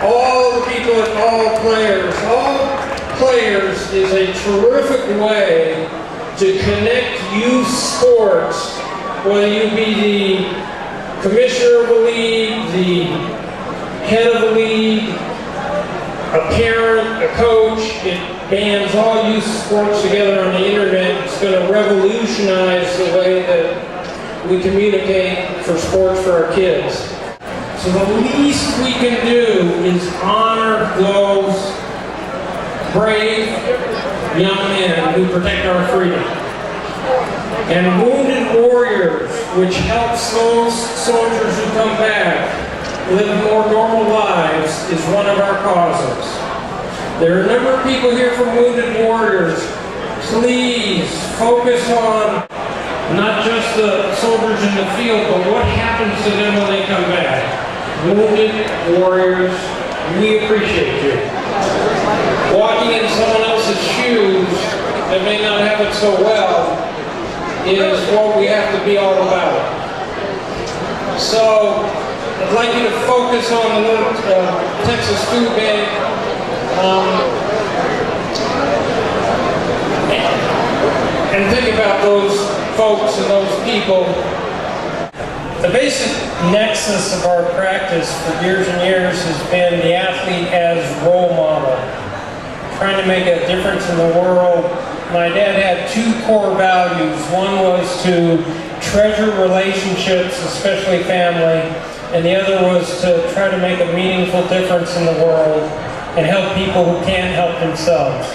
all the people at All Players is a terrific way to connect youth sports, whether you be the commissioner of a league, the head of a league, a parent, a coach. It bands all youth sports together on the internet. It's going to revolutionize the way that we communicate for sports for our kids. So the least we can do is honor those brave young men who protect our freedom. And Wounded Warriors, which helps those soldiers who come back live more normal lives, is one of our causes. There are a number of people here from Wounded Warriors. Please focus on not just the soldiers in the field, but what happens to them when they come back. Wounded Warriors, we appreciate you. Walking in someone else's shoes that may not have it so well is what we have to be all about. So, I'd like you to focus on the little Texas Food Bank. And think about those folks and those people. The basic nexus of our practice for years and years has been the athlete as role model, trying to make a difference in the world. My dad had two core values. One was to treasure relationships, especially family, and the other was to try to make a meaningful difference in the world and help people who can't help themselves.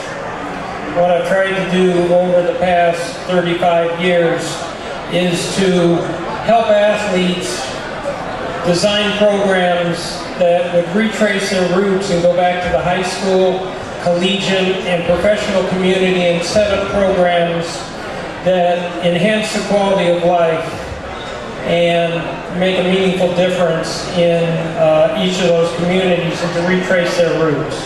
What I've tried to do over the past 35 years is to help athletes design programs that would retrace their roots and go back to the high school, collegiate, and professional community and set up programs that enhance the quality of life and make a meaningful difference in each of those communities and to retrace their roots.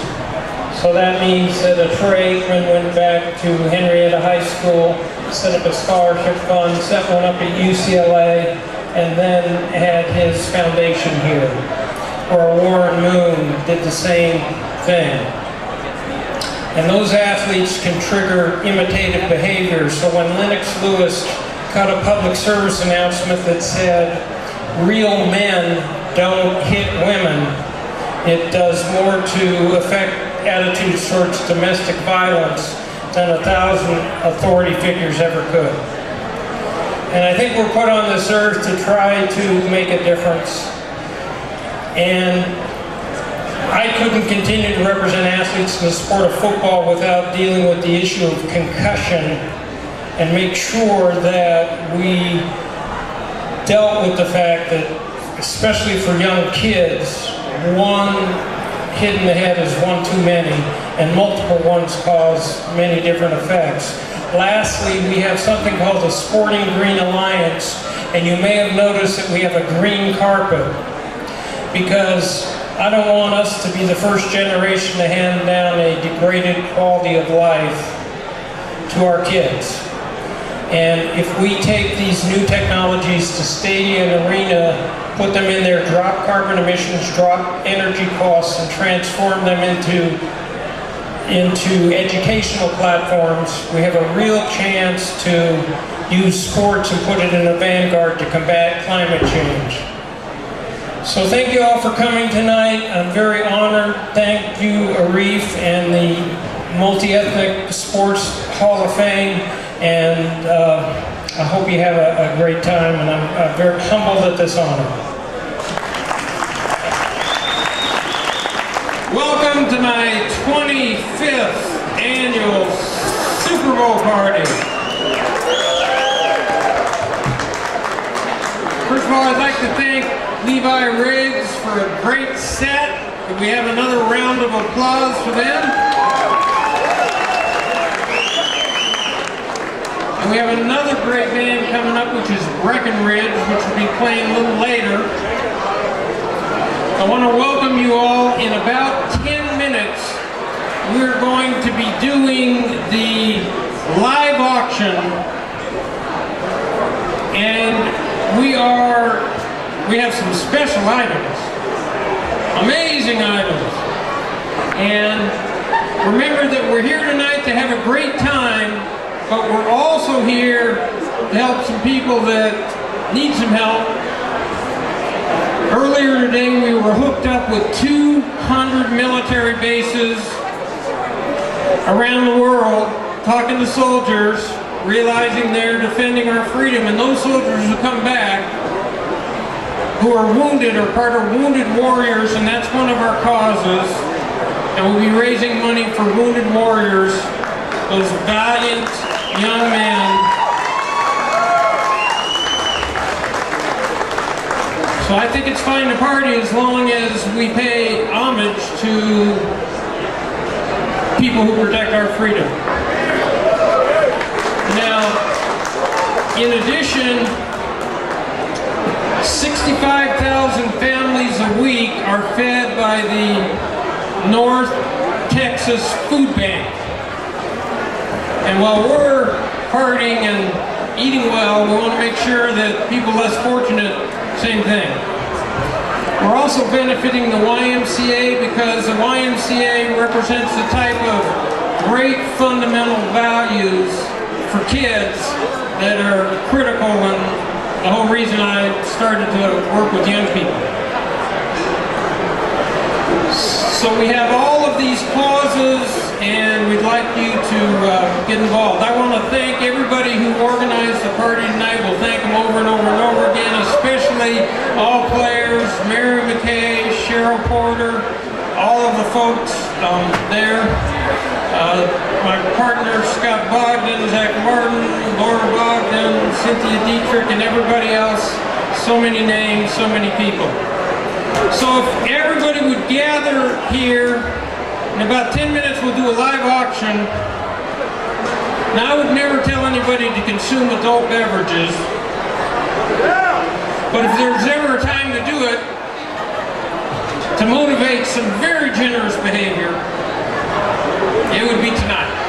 So that means that a Troy Aikman went back to Henrietta High School, set up a scholarship fund, set one up at UCLA, and then had his foundation here. Or Warren Moon did the same thing. And those athletes can trigger imitative behavior. So when Lennox Lewis cut a public service announcement that said, "Real men don't hit women," it does more to affect attitudes towards domestic violence than 1,000 authority figures ever could. And I think we're put on this earth to try to make a difference. And I couldn't continue to represent athletes in the sport of football without dealing with the issue of concussion and make sure that we dealt with the fact that, especially for young kids, one hit in the head is one too many, and multiple ones cause many different effects. Lastly, we have something called the Sporting Green Alliance, and you may have noticed that we have a green carpet, because I don't want us to be the first generation to hand down a degraded quality of life to our kids. And if we take these new technologies to stadium and arena, put them in there, drop carbon emissions, drop energy costs, and transform them into educational platforms, we have a real chance to use sports and put it in the vanguard to combat climate change. So thank you all for coming tonight. I'm very honored. Thank you, Arif, and the Multi-Ethnic Sports Hall of Fame. And I hope you have a great time, and I'm very humbled at this honor. Welcome to my 25th annual Super Bowl party. First of all, I'd like to thank Levi Riggs for a great set. Could we have another round of applause for them? And we have another great band coming up, which is Breckenridge, which will be playing a little later. I want to welcome you all. In about 10 minutes, we're going to be doing the live auction, and we have some special items, amazing items. And remember that we're here tonight to have a great time, but we're also here to help some people that need some help. Earlier today we were hooked up with 200 military bases around the world, talking to soldiers, realizing they're defending our freedom, and those soldiers who come back who are wounded are part of Wounded Warriors, and that's one of our causes. And we'll be raising money for Wounded Warriors, those valiant young men. So I think it's fine to party as long as we pay homage to people who protect our freedom. Now, in addition, 65,000 families a week are fed by the North Texas Food Bank. And while we're partying and eating well, we want to make sure that people less fortunate, same thing. We're also benefiting the YMCA because the YMCA represents the type of great fundamental values for kids that are critical and the whole reason I started to work with young people. So we have all of these causes and we'd like you to get involved. I want to thank everybody who organized the party tonight. We'll thank them over and over and over again, especially all players, Mary McKay, Cheryl Porter, all of the folks there. My partner Scott Bogdan, Zach Martin, Laura Bogdan, Cynthia Dietrich, and everybody else. So many names, so many people. So if everybody would gather here, in about 10 minutes we'll do a live auction. Now I would never tell anybody to consume adult beverages, but if there's ever a time to do it, to motivate some very generous behavior, it would be tonight.